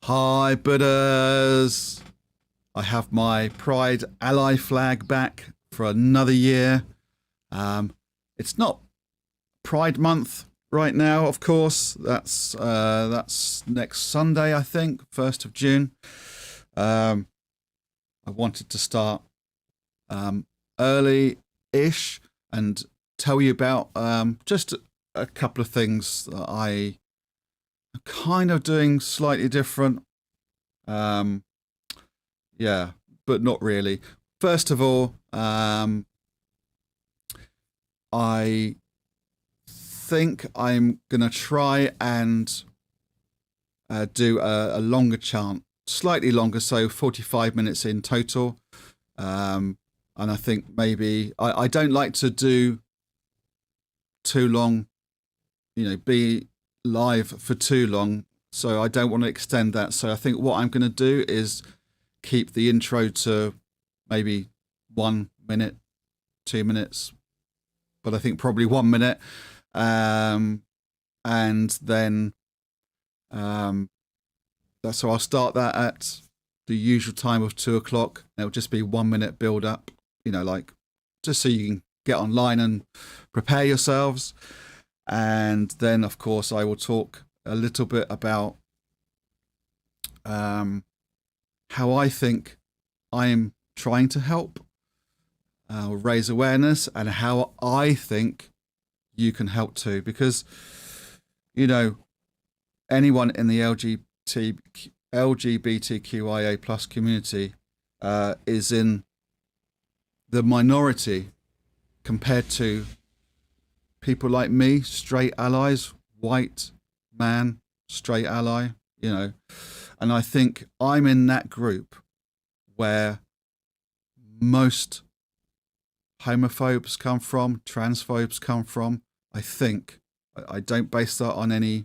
Hi, Buddhas! I have my Pride Ally flag back for another year. It's not Pride Month right now, of course. That's next Sunday, I think, 1st of June. I wanted to start early-ish and tell you about just a couple of things that I am kind of doing slightly different. Yeah, but not really. First of all, I think I'm going to try and do a longer chant, slightly longer, so 45 minutes in total. And I think maybe I don't like to do too long, be live for too long. So I don't want to extend that. So I think what I'm going to do is keep the intro to maybe 1 minute, 2 minutes, but I think probably 1 minute. And then so I'll start that at the usual time of 2 o'clock. It'll just be 1 minute build up, like just so you can get online and prepare yourselves. And then, of course, I will talk a little bit about how I think I am trying to help raise awareness, and how I think you can help too. Because, anyone in the LGBTQIA plus community is in the minority compared to people like me, straight allies, white man, straight ally, and I think I'm in that group where most homophobes come from, transphobes come from. I think I don't base that on any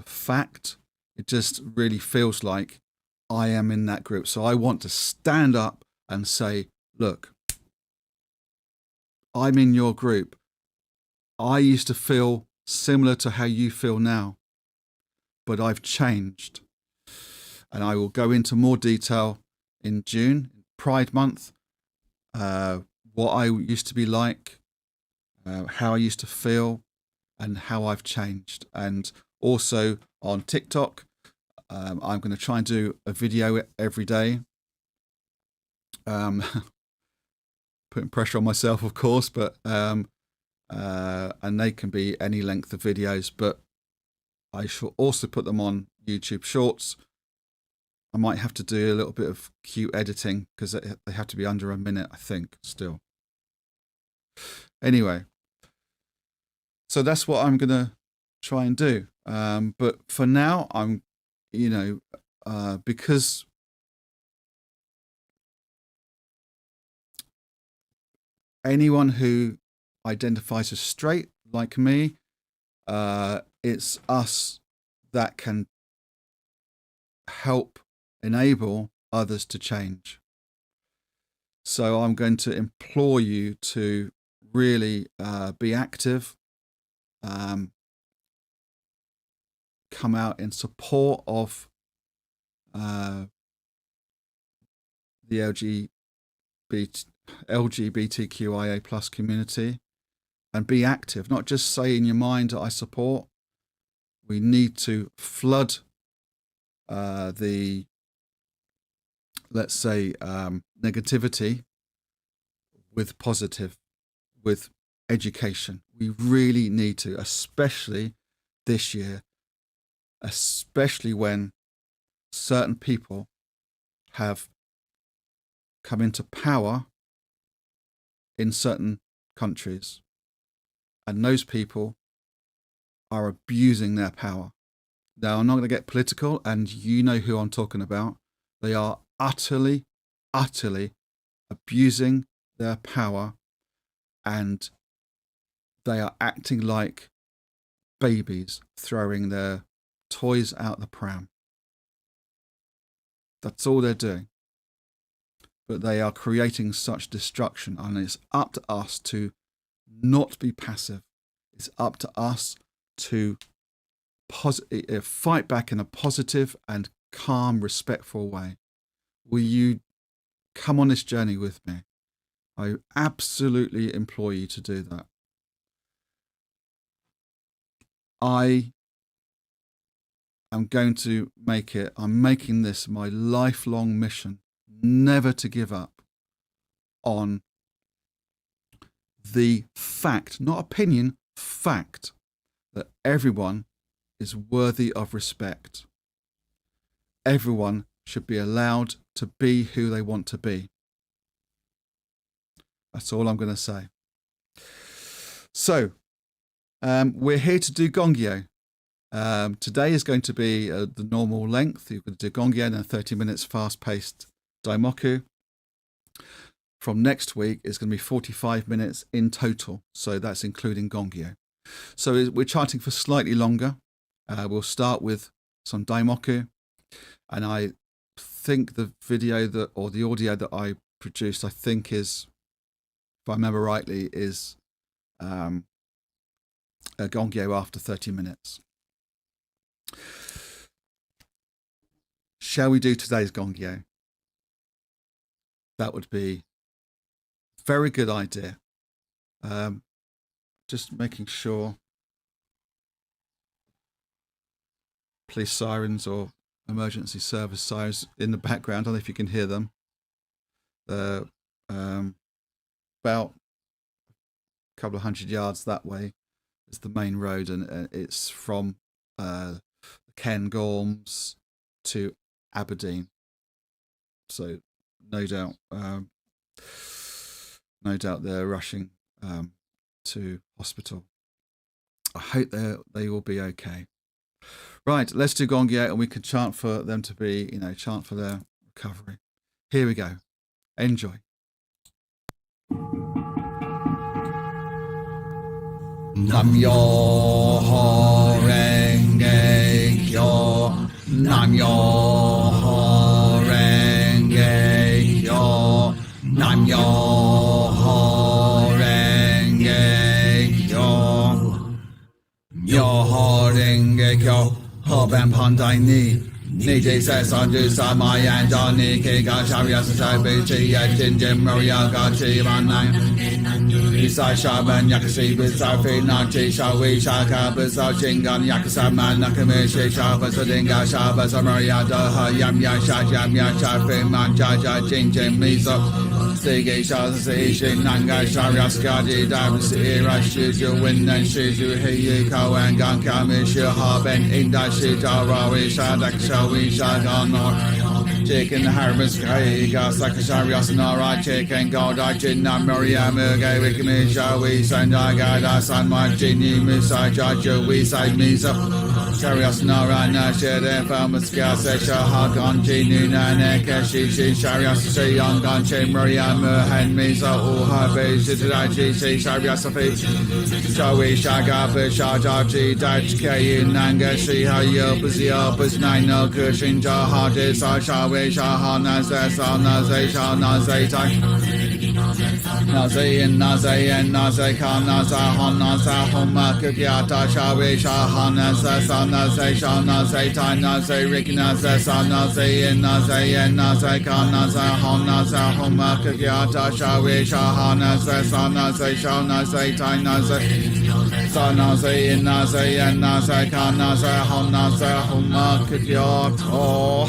fact. It just really feels like I am in that group. So I want to stand up and say, look, I'm in your group. I used to feel similar to how you feel now, but I've changed. And I will go into more detail in June, Pride Month, what I used to be like, how I used to feel, and how I've changed. And also on TikTok, I'm going to try and do a video every day. Putting pressure on myself, of course, but and they can be any length of videos, but I shall also put them on YouTube Shorts. I might have to do a little bit of cute editing because they have to be under a minute, I think, still. Anyway, so that's what I'm going to try and do. But for now, I'm, because anyone who identifies as straight, like me, it's us that can help enable others to change. So I'm going to implore you to really be active, come out in support of the LGBTQIA plus community, and be active, not just say in your mind that I support. We need to flood the, let's say, negativity with positive, with education. We really need to, especially this year, especially when certain people have come into power in certain countries, and those people are abusing their power. Now, I'm not going to get political, and you know who I'm talking about. They are utterly, utterly abusing their power, and they are acting like babies throwing their toys out the pram. That's all they're doing. But they are creating such destruction, and it's up to us to not be passive. It's up to us to fight back in a positive and calm, respectful way. Will you come on this journey with me? I absolutely implore you to do that. I am going to I'm making this my lifelong mission, never to give up on the fact, not opinion, fact, that everyone is worthy of respect. Everyone should be allowed to be who they want to be. That's all I'm going to say. So, we're here to do Gongyo. Today is going to be the normal length. You're going to do Gongyo and then 30 minutes fast-paced Daimoku. From next week, it's going to be 45 minutes in total. So that's including Gongyo. So we're chanting for slightly longer. We'll start with some Daimoku. And I think the video or the audio that I produced, I think is, if I remember rightly, is a Gongyo after 30 minutes. Shall we do today's Gongyo? That would be a very good idea. Just making sure police sirens or emergency service sirens in the background. I don't know if you can hear them. About a couple of 100 yards that way is the main road, and it's from Cairngorms to Aberdeen. So no doubt they're rushing to hospital. I hope they will be okay. Right, let's do Gongyo, and we can chant for them to be, chant for their recovery. Here we go. Enjoy. Nam Myoho Renge Kyo. Nam Myoho Renge Kyo. Nam Myoho Renge Kyo. Myoho Renge Kyo. Hoban Pandai Ni. Niji says on do Samayan Johnny Kiga Sharia Sabi Chia Jin Jim Maria Gachi Manai Isai Shaban Yakasi Bisafi Nachi Shawi Shaka Bisau Chingan Yakasaman Nakamishi Shaba Sadinga Shaba Samaria Daha Yam Yasha Yam Yasha Fiman Jaja Jin Jim Miso Sigi Shasi Shin Nanga Sharia Skadi Dabs Ira Shiju Win and Shiju Hiyi Kawan Gan Kamishi Haben Inda Shitarawi Shadak we shall honor chicken harvest Kaiga Sakashari Asanara chicken Goda Jinna Maria Murga Wikimisha we send Agada San Martini Musa Jaja we side Misa Sharias Nara Nashid Farmers Gasesha Hagan Jinu Naneka Shishi Sharias Sayan Ganche Maria Murhan Misa Uhabe Shitaji Sharias Afi Shawi Shagapa Shajaji Daj Kayin Nanga Shiha Yopazia Nine Kushin Jahadi Sashawe Shahana Sasana Zay Naze Tai Naze and Naze and Naze Khan Naza Hanaza Homa Kukyata Shawe Shahana Sasana Zay Shana Zay Tai Naze Rikina Sasana Zay and Naze Khan Naza Hanaza Homa Kukyata Shawe Shahana Sasana Zay Shana Zay Tai Naze Sana Zay and Naze Khan Naza Hanaza Homa Kyoto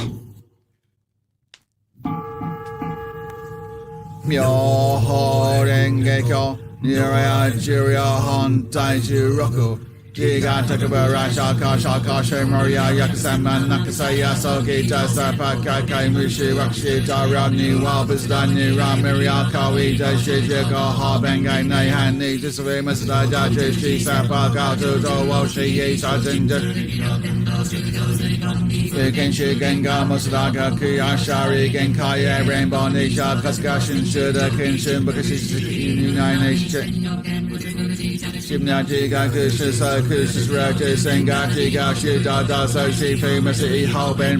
Myoho Renge Kyo Niraya Jirya Hon Daiju Roku Jiga Takabara Shaka Shaka Shemaria Yakasaman Nakasaya Soki Jasapa Kai Mushi Rakshi Dara Niwa Bizdani Ramiria Kawi Dashijika Habengai Nayhani Disaway Masada Daji Shi Sapa Gato Dowo Shi Sajinja Shigen Gamasdaga Kiyashari Genkaya Rainbow Nisha Kaskashin Shuda Kinshin Bakashin Shimnaji Gakushisa Kushis Raja Sengati Gashi Dada So Shi Famous E Hoben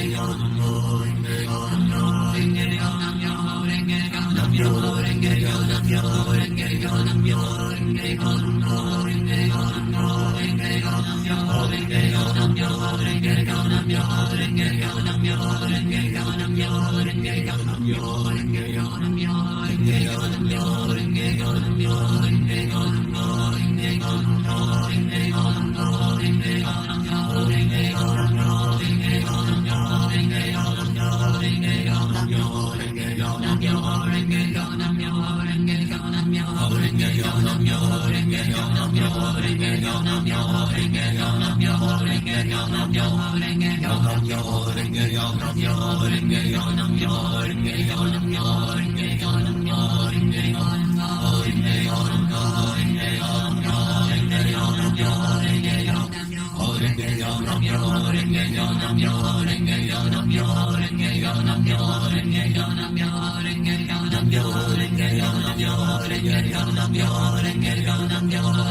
Myoho Renge Kyo, Nam Myoho Renge Kyo,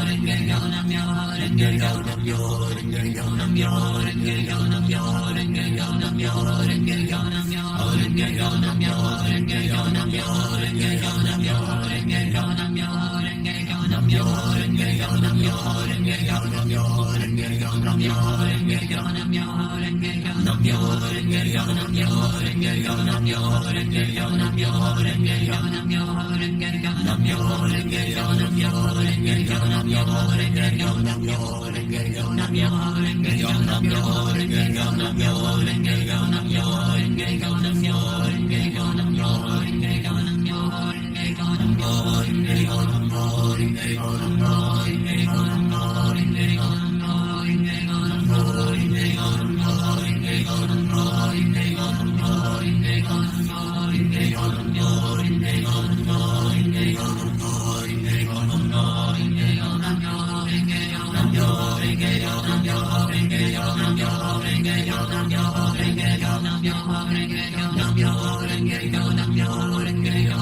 Nam Myoho Renge Kyo, Nam Myoho Renge Kyo, Nam Myoho Renge Kyo, Nam Myoho Renge Kyo, Nam Myoho Renge Kyo, Nam Myoho Renge Kyo, Nam Myoho Renge Kyo, Nam Myoho Renge Kyo, Nam Myoho Renge Kyo. Nam Myoho Renge Kyo, Nam Myoho Renge Kyo, Nam Myoho Renge Kyo, Nam Myoho Renge Kyo, Nam Myoho Renge Kyo, Nam Myoho Renge Kyo, Nam Myoho Renge Kyo, Nam Myoho Renge Kyo, Nam Myoho Renge Kyo, Nam Myoho Renge Kyo. Nam Myoho Renge Kyo,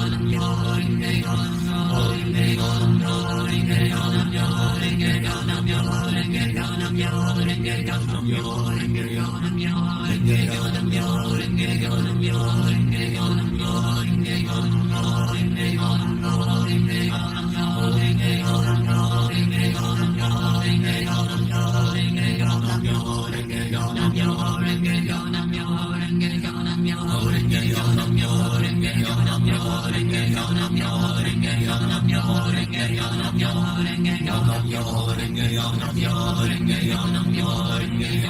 Nam Myoho Renge Kyo, Nam Myoho Renge Kyo, Nam Myoho Renge Kyo. Nam Myoho Renge Kyo, Nam Myoho Renge Kyo, Nam Myoho Renge Kyo, Nam Myoho Renge Kyo, Nam Myoho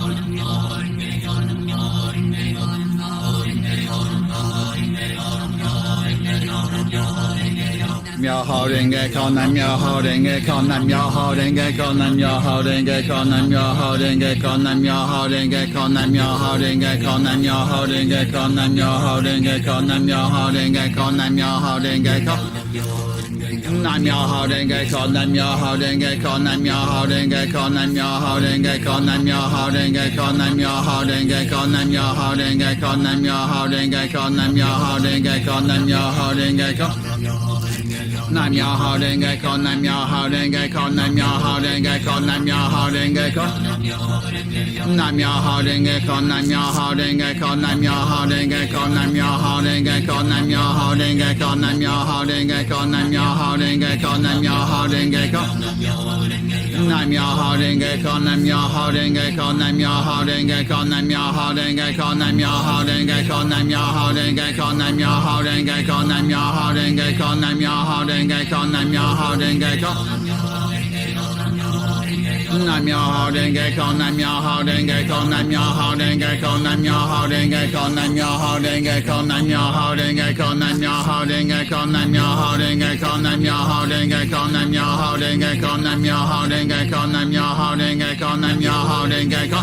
Renge Kyo, Nam Myoho Renge Kyo, Nam Myoho Renge Kyo, Nam Myoho Renge Kyo. Nam Myoho Renge Kyo, Nam Myoho Renge Kyo, Nam Myoho Renge Kyo, Nam Myoho Renge Kyo, Nam Myoho Renge Kyo, Nam Myoho Renge Kyo, Nam Myoho Renge Kyo, Nam Myoho Renge Kyo, Nam Myoho Renge Kyo, Nam Myoho Renge Kyo. Nam Myoho Renge Kyo, Nam Myoho Renge Kyo, Nam Myoho Renge Kyo, Nam Myoho Renge Kyo, Nam Myoho Renge Kyo, Nam Myoho Renge Kyo, Nam Myoho Renge Kyo, Nam Myoho Renge Kyo, Nam Myoho Renge Kyo, Nam Myoho Renge Kyo, Nam Myoho Renge Kyo, Nam Myoho Renge Kyo, Nam Myoho Renge Kyo.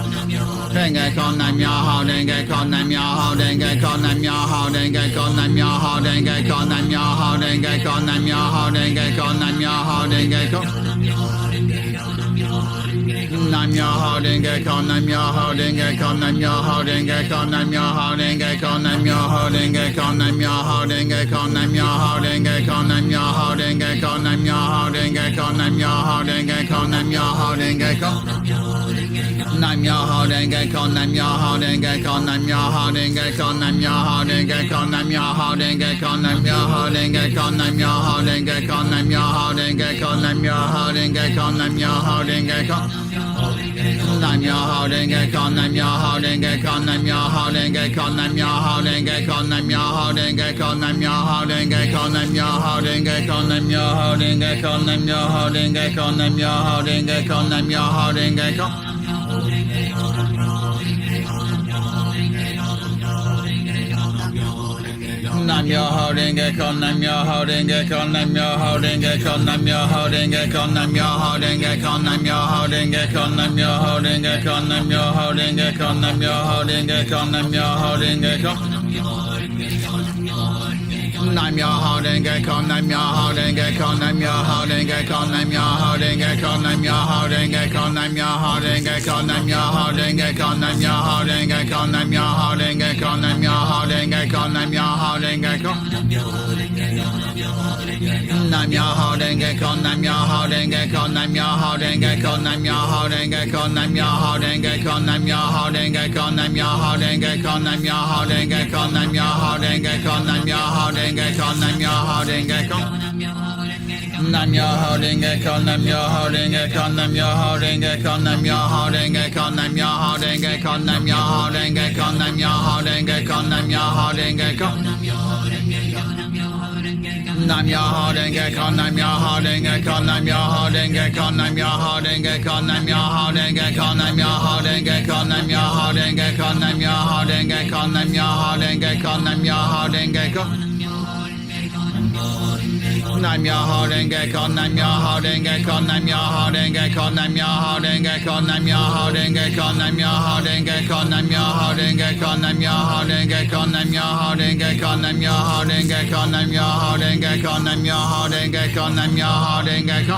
Renge Kyo, Nam Myoho Renge Kyo, Nam Myoho Renge Kyo, Nam Myoho Renge Kyo, Nam Myoho Renge Kyo, Nam Myoho Renge Kyo, Nam Myoho Renge Kyo, Nam Myoho Renge Kyo. Nam Myoho Renge Kyo, Nam Myoho Renge Kyo, Nam Myoho Renge Kyo, Nam Myoho Renge Kyo, Nam Myoho Renge Kyo, Nam Myoho Renge Kyo, Nam Myoho Renge Kyo, Nam Myoho Renge Kyo, Nam Myoho Renge Kyo, Nam Myoho Renge Kyo, Nam Myoho Renge Kyo. Nam Myoho Renge Kyo, Nam Myoho Renge Kyo, Nam Myoho Renge Kyo, Nam Myoho Renge Kyo, Nam Myoho Renge Kyo, Nam Myoho Renge Kyo, Nam Myoho Renge Kyo, Nam Myoho Renge Kyo, Nam Myoho Renge Kyo, Nam Myoho Renge Kyo. Nam Myoho Renge Kyo, Nam Myoho Renge Kyo, Nam Myoho Renge Kyo, Nam Myoho Renge Kyo, Nam Myoho Renge Kyo, Nam Myoho Renge Kyo, Nam Myoho Renge Kyo, Nam Myoho Renge Kyo, Nam Myoho Renge Kyo, Nam Myoho Renge Kyo, Nam Myoho Renge Kyo. Nam Myoho Renge Kyo, Nam Myoho Renge Kyo, Nam Myoho Renge Kyo, Nam Myoho Renge Kyo, Nam Myoho Renge Kyo, Nam Myoho Renge Kyo, Nam Myoho Renge Kyo, Nam Myoho Renge Kyo, Nam Myoho Renge Kyo, Nam Myoho Renge Kyo. Nam Myoho Renge Kyo, Nam Myoho Renge Kyo, Nam Myoho Renge Kyo, Nam Myoho Renge Kyo, Nam Myoho Renge Kyo, Nam Myoho Renge Kyo, Nam Myoho Renge Kyo, Nam Myoho Renge Kyo, Nam Myoho Renge Kyo, Nam Myoho Renge Kyo, Nam Myoho Renge Kyo. Nam Myoho Renge Kyo, Nam Myoho Renge Kyo, Nam Myoho Renge Kyo, Nam Myoho Renge Kyo, Nam Myoho Renge Kyo, Nam Myoho Renge Kyo, Nam Myoho Renge Kyo, Nam Myoho Renge Kyo, Nam Myoho Renge Kyo, Nam Myoho Renge Kyo, Nam Myoho Renge Kyo. Nam Myoho Renge Kyo, Nam Myoho Renge Kyo, Nam Myoho Renge Kyo, Nam Myoho Renge Kyo, Nam Myoho Renge Kyo, Nam Myoho Renge Kyo, Nam Myoho Renge Kyo, Nam Myoho Renge Kyo. Nam Myoho Renge Kyo, Nam Myoho Renge Kyo, Nam Myoho Renge Kyo, Nam Myoho Renge Kyo, Nam Myoho Renge Kyo, Nam Myoho Renge Kyo, Nam Myoho Renge Kyo, Nam Myoho Renge Kyo, Nam Myoho Renge Kyo, Nam Myoho Renge Kyo. Nam Myoho Renge Kyo, Nam Myoho Renge Kyo, Nam Myoho Renge Kyo, Nam Myoho Renge Kyo, Nam Myoho Renge Kyo, Nam Myoho Renge Kyo, Nam Myoho Renge Kyo, Nam Myoho Renge Kyo, Nam Myoho Renge Kyo, Nam Myoho Renge Kyo, Nam Myoho Renge Kyo, Nam Myoho Renge Kyo, Nam Myoho Renge Kyo.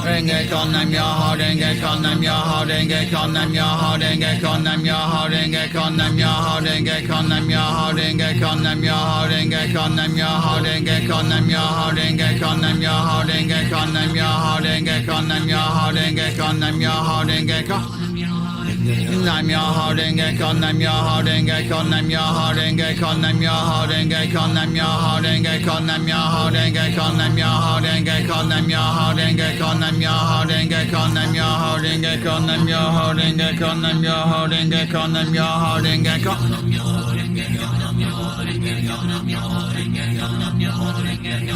Renge Kyo, Nam Myoho Renge Kyo, Nam Myoho Renge Kyo, Nam Myoho Renge Kyo, Nam Myoho Renge Kyo, Nam Myoho Renge Kyo, Nam Myoho Renge Kyo, Nam Myoho Renge Kyo, Nam Myoho Renge Kyo, Nam Myoho Renge Kyo, Nam Myoho Renge Kyo, Nam Myoho Renge Kyo, Nam Myoho Renge Kyo, Nam Myoho Renge Kyo. Nam Myoho Renge Kyo, Nam Myoho Renge Kyo, Nam Myoho Renge Kyo, Nam Myoho Renge Kyo, Nam Myoho Renge Kyo, Nam Myoho Renge Kyo, Nam Myoho Renge Kyo, Nam Myoho Renge Kyo, Nam Myoho Renge Kyo, Nam Myoho Renge Kyo, Nam Myoho Renge Kyo, Nam Myoho Renge Kyo, Nam Myoho Renge Kyo.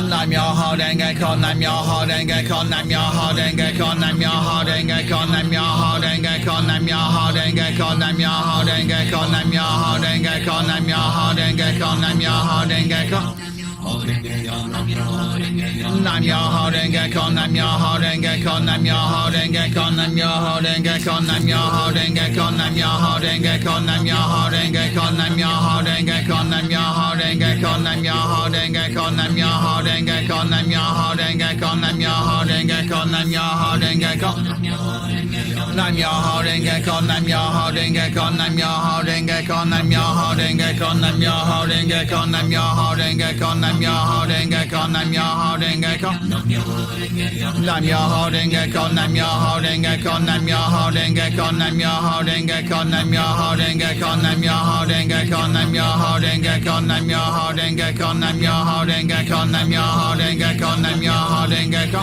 Nam Myoho Renge Kyo, Nam Myoho Renge Kyo, Nam Myoho Renge Kyo, Nam Myoho Renge Kyo, Nam Myoho Renge Kyo, Nam Myoho Renge Kyo, Nam Myoho Renge Kyo, Nam Myoho Renge Kyo, Nam Myoho Renge Kyo, Nam Myoho Renge Kyo. Nam Myoho Renge Kyo, Nam Myoho Renge Kyo, Nam Myoho Renge Kyo, Nam Myoho Renge Kyo, Nam Myoho Renge Kyo, Nam Myoho Renge Kyo, Nam Myoho Renge Kyo, Nam Myoho Renge Kyo, Nam Myoho Renge Kyo, Nam Myoho Renge Kyo, Nam Myoho Renge Kyo, Nam Myoho Renge Kyo, Nam Myoho Renge Kyo, Nam Myoho Renge Kyo. Nam Myoho Renge Kyo, Nam Myoho Renge Kyo, Nam Myoho Renge Kyo, Nam Myoho Renge Kyo, Nam Myoho Renge Kyo, Nam Myoho Renge Kyo, Nam Myoho Renge Kyo, Nam Myoho Renge Kyo. Nam Myoho Renge Kyo, Nam Myoho Renge Kyo, Nam Myoho Renge Kyo, Nam Myoho Renge Kyo, Nam Myoho Renge Kyo, Nam Myoho Renge Kyo, Nam Myoho Renge Kyo, Nam Myoho Renge Kyo, Nam Myoho Renge Kyo, Nam Myoho Renge Kyo, Nam Myoho Renge Kyo.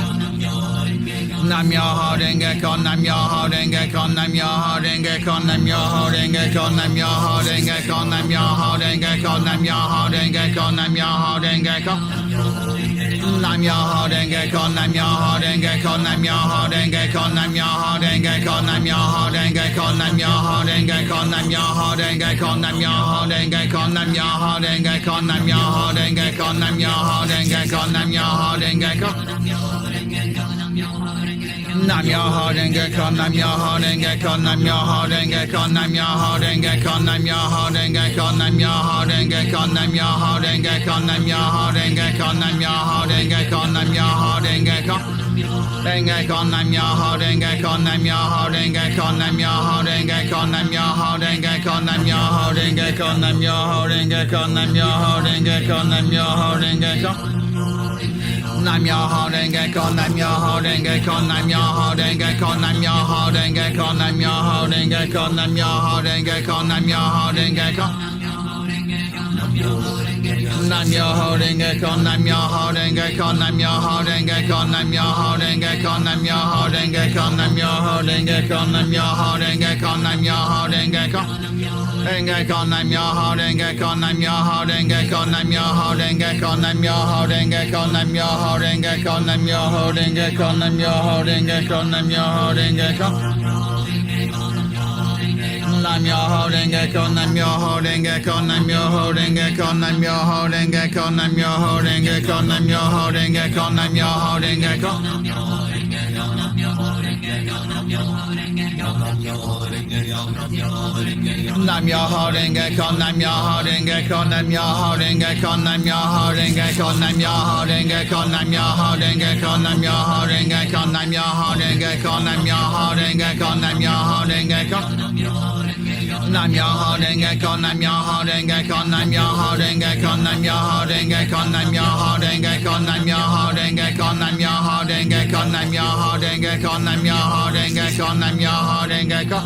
Nam Myoho Renge Kyo, Nam Myoho Renge Kyo, Nam Myoho Renge Kyo, Nam Myoho Renge Kyo, Nam Myoho Renge Kyo, Nam Myoho Renge Kyo, Nam Myoho Renge Kyo, Nam Myoho Renge Kyo. Nam Myoho Renge Kyo, Nam Myoho Renge Kyo, Nam Myoho Renge Kyo, Nam Myoho Renge Kyo, Nam Myoho Renge Kyo, Nam Myoho Renge Kyo, Nam Myoho Renge Kyo, Nam Myoho Renge Kyo, Nam Myoho Renge Kyo, Nam Myoho Renge Kyo, Nam Myoho Renge Kyo, Nam Myoho Renge Kyo. Nam Myoho Renge Kyo, Nam Myoho Renge Kyo, Nam Myoho Renge Kyo, Nam Myoho Renge Kyo, Nam Myoho Renge Kyo, Nam Myoho Renge Kyo, Nam Myoho Renge Kyo, Nam Myoho Renge Kyo, Nam Myoho Renge Kyo, Nam Myoho Renge Kyo. Renge Kyo, Nam Myoho Renge Kyo, Nam Myoho Renge Kyo, Nam Myoho Renge Kyo, Nam Myoho Renge Kyo, Nam Myoho Renge Kyo, Nam Myoho Renge Kyo, Nam Myoho Renge Kyo, Nam Myoho Renge Kyo. Nam Myoho Renge Kyo, Nam Myoho Renge Kyo, Nam Myoho Renge Kyo, Nam Myoho Renge Kyo, Nam Myoho Renge Kyo, Nam Myoho Renge Kyo, Nam Myoho Renge Kyo. Nam Myoho Renge Kyo, Nam Myoho Renge Kyo, Nam Myoho Renge Kyo, Nam Myoho Renge Kyo, Nam Myoho Renge Kyo, Nam Myoho Renge Kyo, Nam Myoho Renge Kyo, Nam Myoho Renge Kyo. Renge Kyo, Nam Myoho Renge Kyo, Nam Myoho Renge Kyo, Nam Myoho Renge Kyo, Nam Myoho Renge Kyo, Nam Myoho Renge Kyo, Nam Myoho Renge Kyo, Nam Myoho Renge Kyo, Nam Myoho Renge Kyo. Nam Myoho Renge Kyo, Nam Myoho Renge Kyo, Nam Myoho Renge Kyo, Nam Myoho Renge Kyo, Nam Myoho Renge Kyo, Nam Myoho Renge Kyo, Nam Myoho Renge Kyo. Nam Myoho Renge Kyo, Nam Myoho Renge Kyo, Nam Myoho Renge Kyo, Nam Myoho Renge Kyo, Nam Myoho Renge Kyo, Nam Myoho Renge Kyo, Nam Myoho Renge Kyo, Nam Myoho Renge Kyo, Nam Myoho Renge Kyo, Nam Myoho Renge Kyo. Nam Myoho Renge Kyo, Nam Myoho Renge Kyo, Nam Myoho Renge Kyo, Nam Myoho Renge Kyo, Nam Myoho Renge Kyo, Nam Myoho Renge Kyo, Nam Myoho Renge Kyo, Nam Myoho Renge Kyo, Nam Myoho Renge Kyo, Nam Myoho Renge Kyo.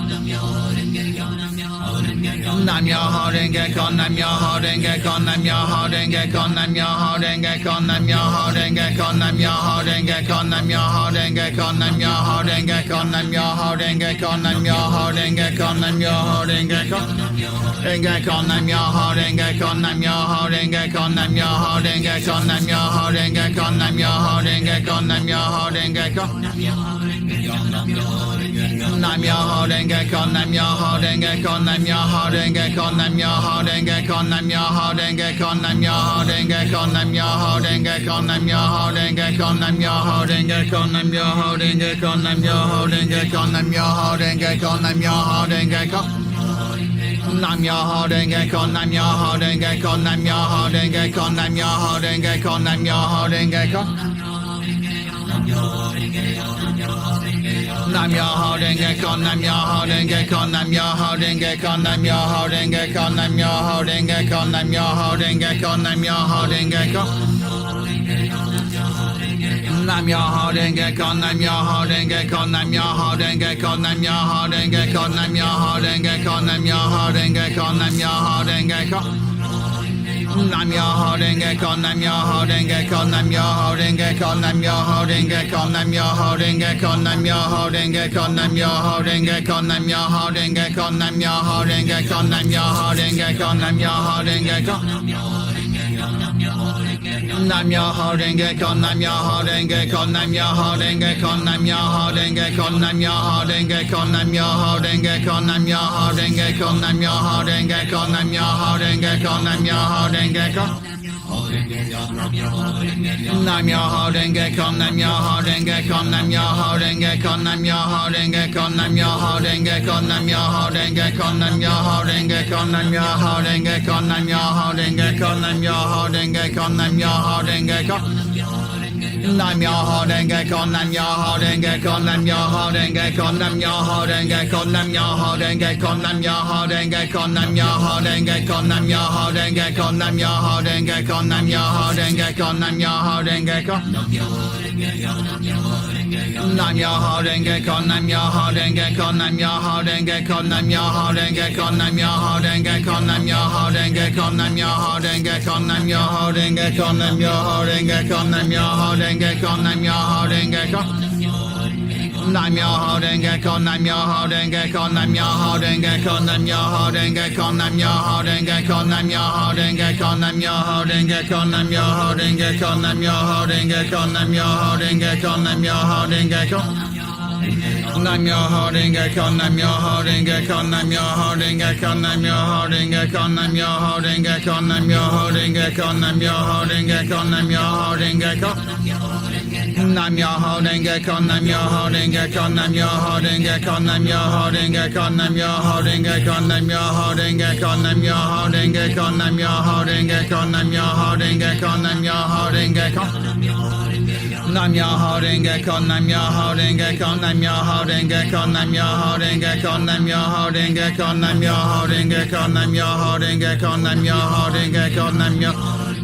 Nam Myoho Renge Kyo, Nam Myoho Renge Kyo, Nam Myoho Renge Kyo, Nam Myoho Renge Kyo, Nam Myoho Renge Kyo, Nam Myoho Renge Kyo, Nam Myoho Renge Kyo, Nam Myoho Renge Kyo, Nam Myoho Renge Kyo, Nam Myoho Renge Kyo, Nam Myoho Renge Kyo. Renge Kyo, Nam Myoho Renge Kyo, Nam Myoho Renge Kyo, Nam Myoho Renge Kyo, Nam Myoho Renge Kyo, Nam Myoho Renge Kyo, Nam Myoho Renge Kyo. Nam Myoho Renge Kyo, Nam Myoho Renge Kyo, Nam Myoho Renge Kyo, Nam Myoho Renge Kyo, Nam Myoho Renge Kyo, Nam Myoho Renge Kyo, Nam Myoho Renge Kyo, Nam Myoho Renge Kyo, Nam Myoho Renge Kyo, Nam Myoho Renge Kyo, Nam Myoho Renge Kyo, Nam Myoho Renge Kyo, Nam Myoho Renge Kyo. Nam Myoho Renge Kyo, Nam Myoho Renge Kyo, Nam Myoho Renge Kyo, Nam Myoho Renge Kyo, Nam Myoho Renge Kyo. Nam Myoho Renge Kyo, Nam Myoho Renge Kyo, Nam Myoho Renge Kyo, Nam Myoho Renge Kyo, Nam Myoho Renge Kyo, Nam Myoho Renge Kyo, Nam Myoho Renge Kyo. Nam Myoho Renge Kyo, Nam Myoho Renge Kyo, Nam Myoho Renge Kyo, Nam Myoho Renge Kyo, Nam Myoho Renge Kyo, Nam Myoho Renge Kyo, Nam Myoho Renge Kyo. Nam Myoho Renge Kyo, Nam Myoho Renge Kyo, Nam Myoho Renge Kyo, Nam Myoho Renge Kyo, Nam Myoho Renge Kyo, Nam Myoho Renge Kyo, Nam Myoho Renge Kyo, Nam Myoho Renge Kyo, Nam Myoho Renge Kyo, Nam Myoho Renge Kyo, Nam Myoho Renge Kyo. Nam Myoho Renge Kyo, Nam Myoho Renge Kyo, Nam Myoho Renge Kyo, Nam Myoho Renge Kyo, Nam Myoho Renge Kyo, Nam Myoho Renge Kyo, Nam Myoho Renge Kyo, Nam Myoho Renge Kyo, Nam Myoho Renge Kyo, Nam Myoho Renge Kyo. Nam Myoho Renge Kyo, Nam Myoho Renge Kyo, Nam Myoho Renge Kyo, Nam Myoho Renge Kyo, Nam Myoho Renge Kyo, Nam Myoho Renge Kyo, Nam Myoho Renge Kyo, Nam Myoho Renge Kyo, Nam Myoho Renge Kyo, Nam Myoho Renge Kyo, Nam Myoho Renge Kyo. Nam Myoho Renge Kyo, Nam Myoho Renge Kyo, Nam Myoho Renge Kyo, Nam Myoho Renge Kyo, Nam Myoho Renge Kyo, Nam Myoho Renge Kyo, Nam Myoho Renge Kyo, Nam Myoho Renge Kyo, Nam Myoho Renge Kyo, Nam Myoho Renge Kyo, Nam Myoho Renge Kyo. Nam Myoho Renge Kyo, Nam Myoho Renge Kyo, Nam Myoho Renge Kyo, Nam Myoho Renge Kyo, Nam Myoho Renge Kyo, Nam Myoho Renge Kyo, Nam Myoho Renge Kyo, Nam Myoho Renge Kyo, Nam Myoho Renge Kyo, Nam Myoho Renge Kyo, Nam Myoho Renge Kyo. Nam Myoho Renge Kyo, Nam Myoho Renge Kyo, Nam Myoho Renge Kyo, Nam Myoho Renge Kyo, Nam Myoho Renge Kyo, Nam Myoho Renge Kyo, Nam Myoho Renge Kyo, Nam Myoho Renge Kyo, Nam Myoho Renge Kyo, Nam Myoho Renge Kyo, Nam Myoho Renge Kyo. Nam Myoho Renge Kyo, Nam Myoho Renge Kyo, Nam Myoho Renge Kyo, Nam Myoho Renge Kyo, Nam Myoho Renge Kyo, Nam Myoho Renge Kyo, Nam Myoho Renge Kyo, Nam Myoho Renge Kyo. Nam Myoho Renge Kyo, Nam Myoho Renge Kyo, Nam Myoho Renge Kyo, Nam Myoho Renge Kyo, Nam Myoho Renge Kyo, Nam Myoho Renge Kyo, Nam Myoho Renge Kyo, Nam Myoho Renge Kyo, Nam Myoho Renge Kyo, Nam Myoho Renge Kyo. Nam Myoho Renge Kyo, Nam Myoho Renge Kyo, Nam Myoho Renge Kyo, Nam Myoho Renge Kyo, Nam Myoho Renge Kyo, Nam Myoho Renge Kyo, Nam Myoho Renge Kyo, Nam Myoho Renge Kyo, Nam Myoho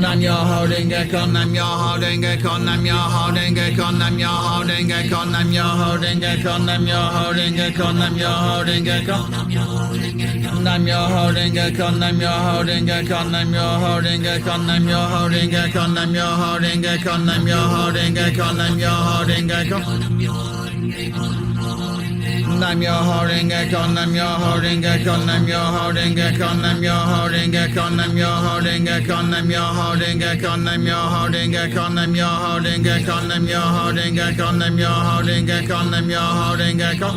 Nam Myoho Renge Kyo, Nam Myoho Renge Kyo, Nam Myoho Renge Kyo, Nam Myoho Renge Kyo, Nam Myoho Renge Kyo, Nam Myoho Renge Kyo, Nam Myoho Renge Kyo, Nam Myoho Renge Kyo, Nam Myoho Renge Kyo, Nam Myoho Renge Kyo, Nam Myoho Renge Kyo, Nam Myoho Renge Kyo, Nam Myoho Renge Kyo, Nam Myoho Renge Kyo. Nam Myoho Renge Kyo, Nam Myoho Renge Kyo, Nam Myoho Renge Kyo, Nam Myoho Renge Kyo, Nam Myoho Renge Kyo, Nam Myoho Renge Kyo, Nam Myoho Renge Kyo, Nam Myoho Renge Kyo, Nam Myoho Renge Kyo, Nam Myoho Renge Kyo, Nam Myoho Renge Kyo.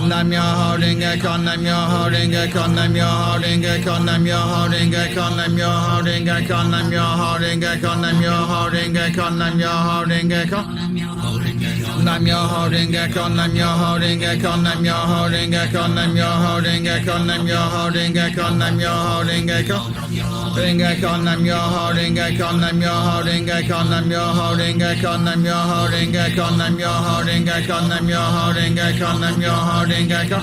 Nam Myoho Renge Kyo, Nam Myoho Renge Kyo, Nam Myoho Renge Kyo, Nam Myoho Renge Kyo, Nam Myoho Renge Kyo, Nam Myoho Renge Kyo, Nam Myoho Renge Kyo, Nam Myoho Renge Kyo. Nam Myoho Renge Kyo, Nam Myoho Renge Kyo, Nam Myoho Renge Kyo, Nam Myoho Renge Kyo, Nam Myoho Renge Kyo, Nam Myoho Renge Kyo. Renge Kyo, Nam Myoho Renge Kyo, Nam Myoho Renge Kyo, Nam Myoho Renge Kyo, Nam Myoho Renge Kyo, Nam Myoho Renge Kyo, Nam Myoho Renge Kyo, Nam Myoho Renge Kyo.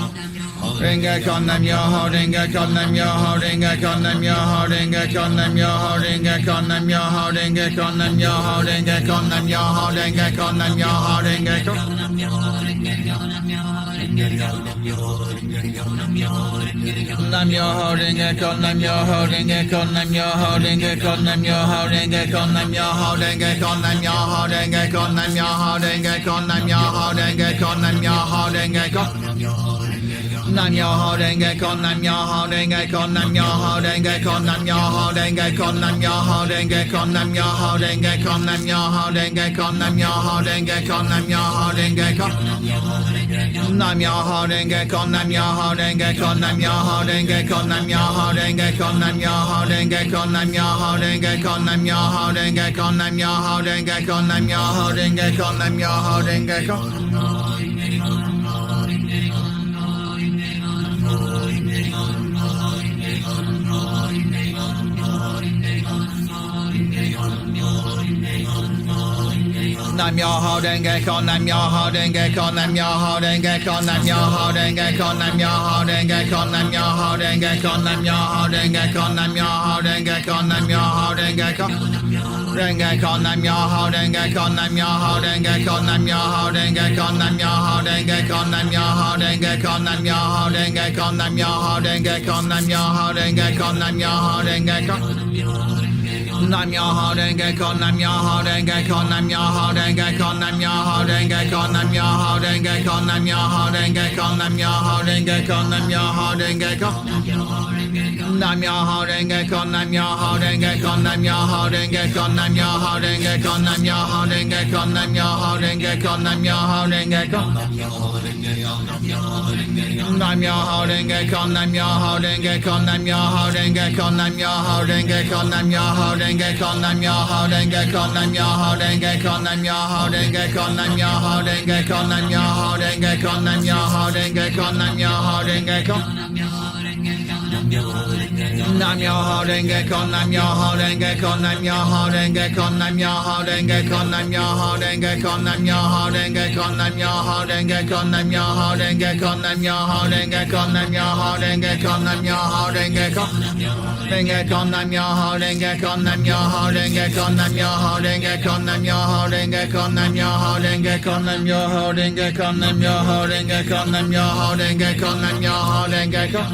Renge Kyo, Nam Myoho Renge Kyo, Nam Myoho Renge Kyo, Nam Myoho Renge Kyo, Nam Myoho Renge Kyo, Nam Myoho Renge Kyo, Nam Myoho Renge Kyo, Nam Myoho Renge Kyo, Nam Myoho Renge Kyo. Nam Myoho Renge Kyo, Nam Myoho Renge Kyo, Nam Myoho Renge Kyo, Nam Myoho Renge Kyo, Nam Myoho Renge Kyo, Nam Myoho Renge Kyo, Nam Myoho Renge Kyo, Nam Myoho Renge Kyo, Nam Myoho Renge Kyo. Nam Myoho Renge Kyo, Nam Myoho Renge Kyo, Nam Myoho Renge Kyo, Nam Myoho Renge Kyo, Nam Myoho Renge Kyo, Nam Myoho Renge Kyo, Nam Myoho Renge Kyo, Nam Myoho Renge Kyo, Nam Myoho Renge Kyo. Nam Myoho Renge Kyo, Nam Myoho Renge Kyo, Nam Myoho Renge Kyo, Nam Myoho Renge Kyo, Nam Myoho Renge Kyo, Nam Myoho Renge Kyo, Nam Myoho Renge Kyo, Nam Myoho Renge Kyo, Nam Myoho Renge Kyo, Nam Myoho Renge Kyo. Nam Myoho Renge Kyo, Nam Myoho Renge Kyo, Nam Myoho Renge Kyo, Nam Myoho Renge Kyo, Nam Myoho Renge Kyo, Nam Myoho Renge Kyo, Nam Myoho Renge Kyo, Nam Myoho Renge Kyo, Nam Myoho Renge Kyo. Renge Kyo, Nam Myoho Renge Kyo, Nam Myoho Renge Kyo, Nam Myoho Renge Kyo, Nam Myoho Renge Kyo, Nam Myoho Renge Kyo, Nam Myoho Renge Kyo, Nam Myoho Renge Kyo, Nam Myoho Renge Kyo, Nam Myoho Renge Kyo. Nam Myoho Renge Kyo, Nam Myoho Renge Kyo, Nam Myoho Renge Kyo, Nam Myoho Renge Kyo, Nam Myoho Renge Kyo, Nam Myoho Renge Kyo, Nam Myoho Renge Kyo, Nam Myoho Renge Kyo. Nam Myoho Renge Kyo, Nam Myoho Renge Kyo, Nam Myoho Renge Kyo, Nam Myoho Renge Kyo, Nam Myoho Renge Kyo, Nam Myoho Renge Kyo, Nam Myoho Renge Kyo. Nam Myoho Renge Kyo, Nam Myoho Renge Kyo, Nam Myoho Renge Kyo, Nam Myoho Renge Kyo, Nam Myoho Renge Kyo, Nam Myoho Renge Kyo, Nam Myoho Renge Kyo, Nam Myoho Renge Kyo, Nam Myoho Renge Kyo, Nam Myoho Renge Kyo, Nam Myoho Renge Kyo, Nam Myoho Renge Kyo. Nam Myoho Renge Kyo, Nam Myoho Renge Kyo, Nam Myoho Renge Kyo, Nam Myoho Renge Kyo, Nam Myoho Renge Kyo, Nam Myoho Renge Kyo, Nam Myoho Renge Kyo, Nam Myoho Renge Kyo, Nam Myoho Renge Kyo, Nam Myoho Renge Kyo, Nam Myoho Renge Kyo. Renge Kyo, Nam Myoho Renge Kyo, Nam Myoho Renge Kyo, Nam Myoho Renge Kyo, Nam Myoho Renge Kyo, Nam Myoho Renge Kyo, Nam Myoho Renge Kyo, Nam Myoho Renge Kyo, Nam Myoho Renge Kyo, Nam Myoho Renge Kyo.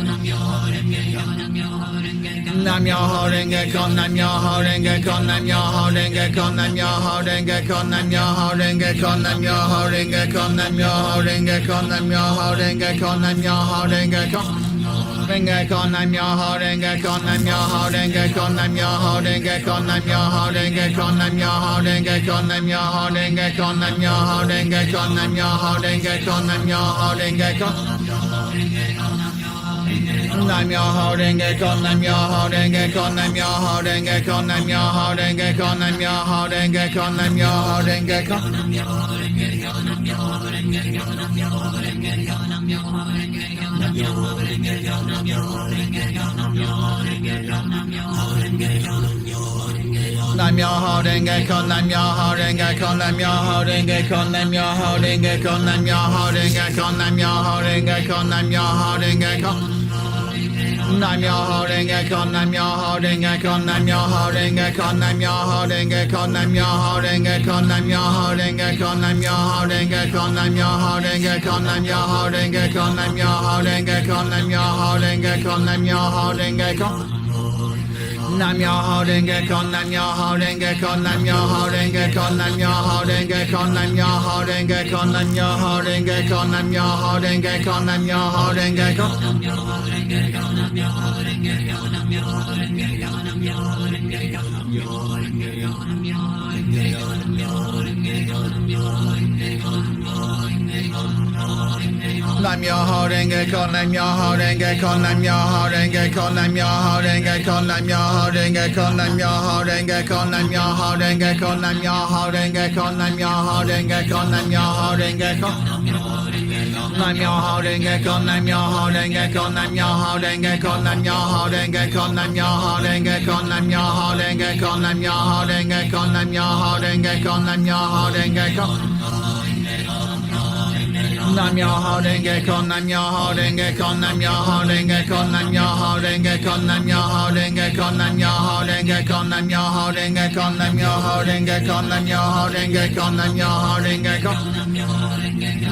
Nam Myoho Renge Kyo, Nam Myoho Renge Kyo, Nam Myoho Renge Kyo, Nam Myoho Renge Kyo, Nam Myoho Renge Kyo, Nam Myoho Renge Kyo, Nam Myoho Renge Kyo, Nam Myoho Renge Kyo, Nam Myoho Renge Kyo. Renge Kyo, Nam Myoho Renge Kyo, Nam Myoho Renge Kyo, Nam Myoho Renge Kyo, Nam Myoho Renge Kyo, Nam Myoho Renge Kyo, Nam Myoho Renge Kyo, Nam Myoho Renge Kyo, Nam Myoho Renge Kyo, Nam Myoho Renge Kyo. Nam Myoho Renge Kyo, Nam Myoho Renge Kyo, Nam Myoho Renge Kyo, Nam Myoho Renge Kyo, Nam Myoho Renge Kyo, Nam Myoho Renge Kyo. Nam Myoho Renge Kyo, Nam Myoho Renge Kyo, Nam Myoho Renge Kyo, Nam Myoho Renge Kyo, Nam Myoho Renge Kyo, Nam Myoho Renge Kyo, Nam Myoho Renge Kyo. Nam Myoho Renge Kyo, Nam Myoho Renge Kyo, Nam Myoho Renge Kyo, Nam Myoho Renge Kyo, Nam Myoho Renge Kyo, Nam Myoho Renge Kyo, Nam Myoho Renge Kyo, Nam Myoho Renge Kyo, Nam Myoho Renge Kyo, Nam Myoho Renge Kyo, Nam Myoho Renge Kyo, Nam Myoho Renge Kyo. Nam Myoho Renge Kyo, Nam Myoho Renge Kyo, Nam Myoho Renge Kyo, Nam Myoho Renge Kyo, Nam Myoho Renge Kyo, Nam Myoho Renge Kyo, Nam Myoho Renge Kyo, Nam Myoho Renge Kyo. Nam Myoho Renge Kyo, Nam Myoho Renge Kyo, Nam Myoho Renge Kyo, Nam Myoho Renge Kyo, Nam Myoho Renge Kyo, Nam Myoho Renge Kyo, Nam Myoho Renge Kyo, Nam Myoho Renge Kyo, Nam Myoho Renge Kyo, Nam Myoho Renge Kyo. Nam Myoho Renge Kyo, Nam Myoho Renge Kyo, Nam Myoho Renge Kyo, Nam Myoho Renge Kyo, Nam Myoho Renge Kyo, Nam Myoho Renge Kyo, Nam Myoho Renge Kyo, Nam Myoho Renge Kyo, Nam Myoho Renge Kyo. Nam Myoho Renge Kyo, Nam Myoho Renge Kyo, Nam Myoho Renge Kyo, Nam Myoho Renge Kyo, Nam Myoho Renge Kyo, Nam Myoho Renge Kyo, Nam Myoho Renge Kyo, Nam Myoho Renge Kyo, Nam Myoho Renge Kyo, Nam Myoho Renge Kyo.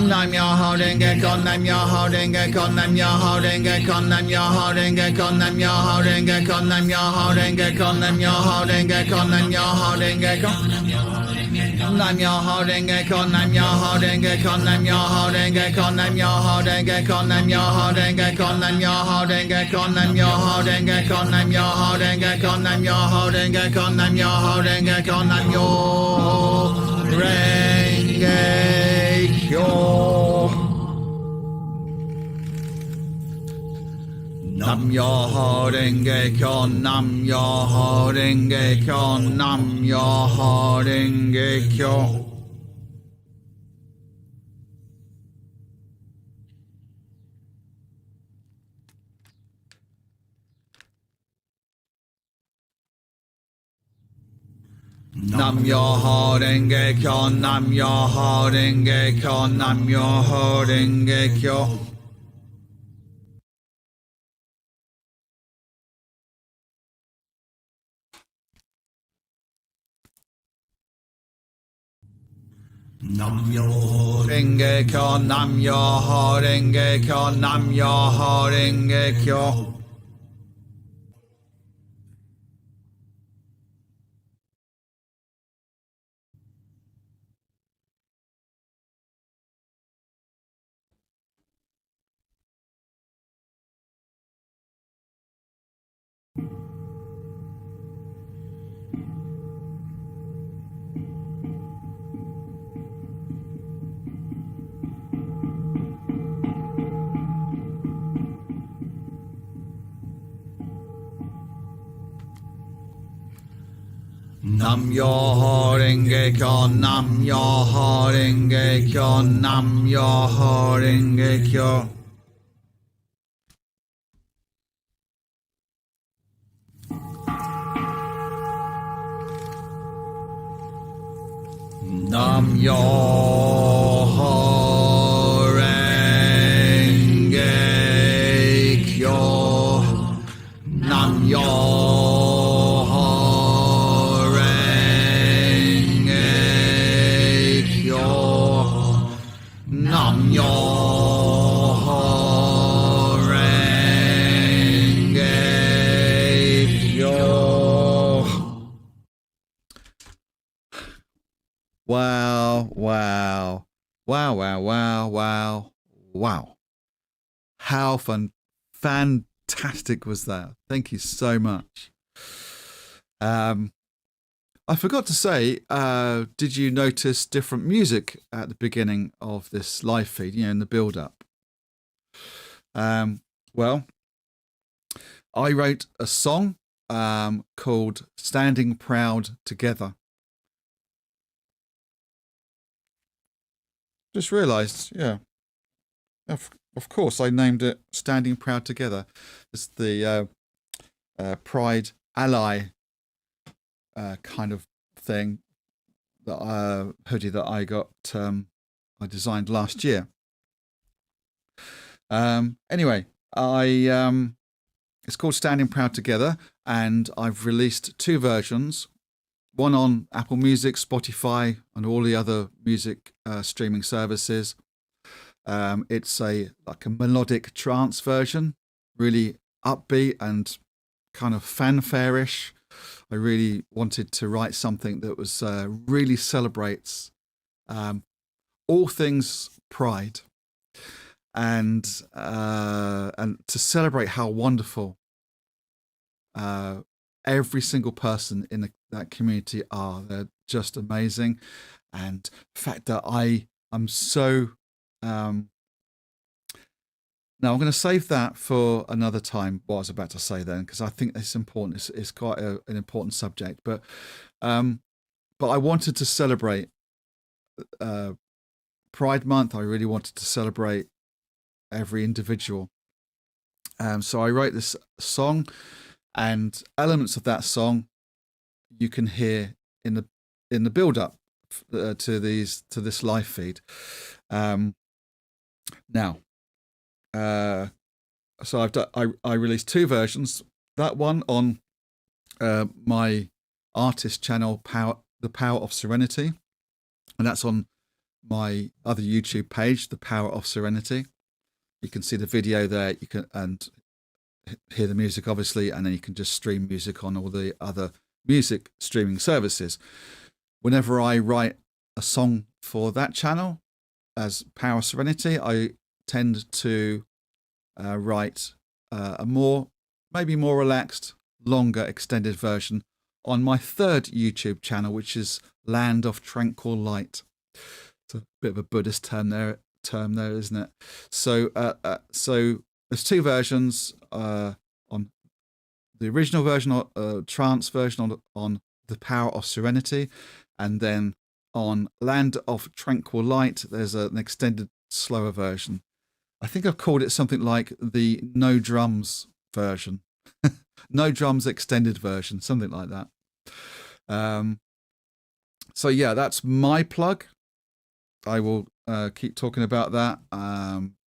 Nam Myoho Renge Kyo, Nam Myoho Renge Kyo, Nam Myoho Renge Kyo, Nam Myoho Renge Kyo, Nam Myoho Renge Kyo, Nam Myoho Renge Kyo, Nam Myoho Renge Kyo, Nam Myoho Renge Kyo. Nam Myoho Renge Kyo, Nam Myoho Renge Kyo, Nam Myoho Renge Kyo, Nam Myoho Renge Kyo, Nam Myoho Renge Kyo, Nam Myoho Renge Kyo, Nam Myoho Renge Kyo, Nam Myoho Renge Kyo, Nam Myoho Renge Kyo, Nam Myoho Renge Kyo, Nam Myoho Renge Kyo. Nam Myoho Renge Kyo, Nam Myoho Renge Kyo, Nam Myoho Renge Kyo. Nam Myoho Renge Kyo, Nam Myoho Renge Kyo, Nam Myoho Renge Kyo. Nam Myoho Renge Kyo, Nam Myoho Renge Kyo, Nam Myoho Renge Kyo. Nam Myoho Renge Kyo, Nam Myoho Renge Kyo, Nam Myoho Renge Kyo. Nam Myoho Renge Kyo, Nam Myoho Renge Kyo, Nam Myoho Renge Kyo. Wow, wow, wow, wow, wow, wow, wow. How fantastic was that? Thank you so much. I forgot to say, did you notice different music at the beginning of this live feed, in the build-up? Well, I wrote a song called Standing Proud Together. Just realised, of course, I named it Standing Proud Together. It's the Pride Ally kind of thing, that hoodie that I got, I designed last year. Anyway, I It's called Standing Proud Together, and I've released 2 versions, one on Apple Music, Spotify, and all the other music streaming services. It's like a melodic trance version, really upbeat and kind of fanfare-ish. I really wanted to write something that was really celebrates all things pride, and to celebrate how wonderful every single person in that community are. They're just amazing, and the fact that I'm so now I'm going to save that for another time, what I was about to say then, because I think it's important. It's quite an important subject, but I wanted to celebrate Pride Month. I really wanted to celebrate every individual. So I wrote this song, and elements of that song you can hear in the build up to this live feed. Now, so I released 2 versions. That one on my artist channel, The Power of Serenity, and that's on my other YouTube page, The Power of Serenity. You can see the video there. You can and hear the music, obviously, and then you can just stream music on all the other music streaming services. Whenever I write a song for that channel as Power of Serenity, I tend to write a maybe more relaxed, longer, extended version on my 3rd YouTube channel, which is Land of Tranquil Light. It's a bit of a Buddhist term there, isn't it? So there's 2 versions on the original version, trance version on The Power of Serenity, and then on Land of Tranquil Light, there's an extended, slower version. I think I've called it something like the no drums version, no drums extended version, something like that. So yeah, that's my plug. I will keep talking about that.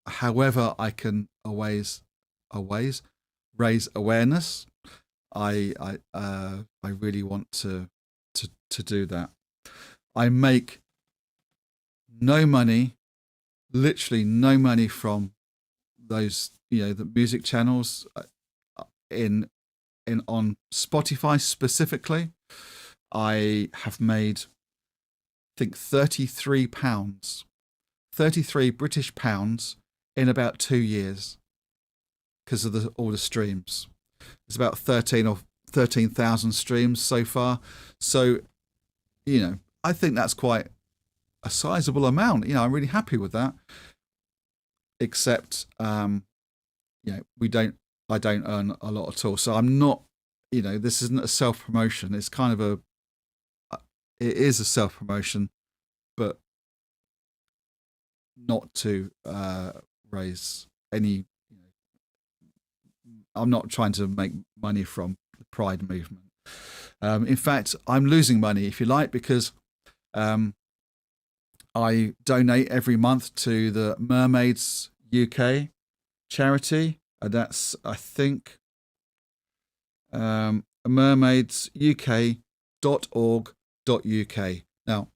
However, I can always raise awareness. I really want to do that. I make no money, literally no money from those, the music channels in on Spotify specifically. I have made, I think, £33, 33 British pounds in about 2 years because of all the streams. It's about 13,000 streams so far. So, I think that's quite a sizable amount. I'm really happy with that. Except, I don't earn a lot at all. So I'm not, this isn't a self-promotion. It's kind of it is a self-promotion, but not to raise any, I'm not trying to make money from the Pride movement. In fact, I'm losing money, if you like, because I donate every month to the Mermaids UK charity. And that's, I think, mermaidsuk.org.uk. Now,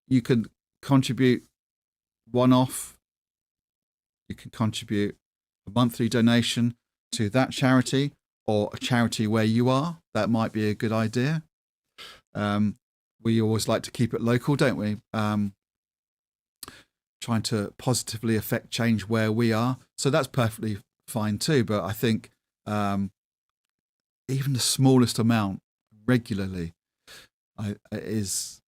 you can contribute one-off. You can contribute a monthly donation to that charity or a charity where you are. That might be a good idea. We always like to keep it local, don't we? Trying to positively affect change where we are. So that's perfectly fine too. But I think even the smallest amount regularly is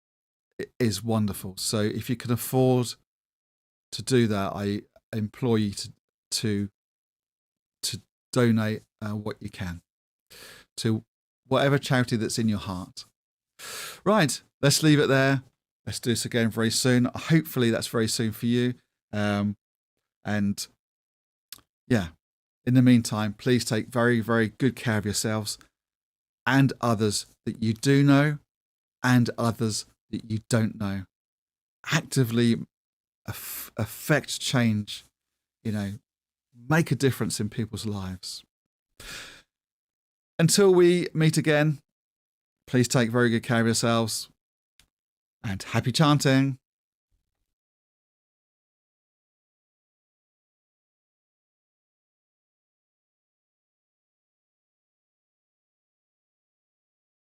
wonderful. So if you can afford to do that, I implore you to donate what you can to whatever charity that's in your heart. Right, let's leave it there. Let's do this again very soon. Hopefully that's very soon for you. And yeah, in the meantime, please take very, very good care of yourselves and others that you do know and others that you don't know. Actively affect change, make a difference in people's lives. until we meet again, please take very good care of yourselves and happy chanting.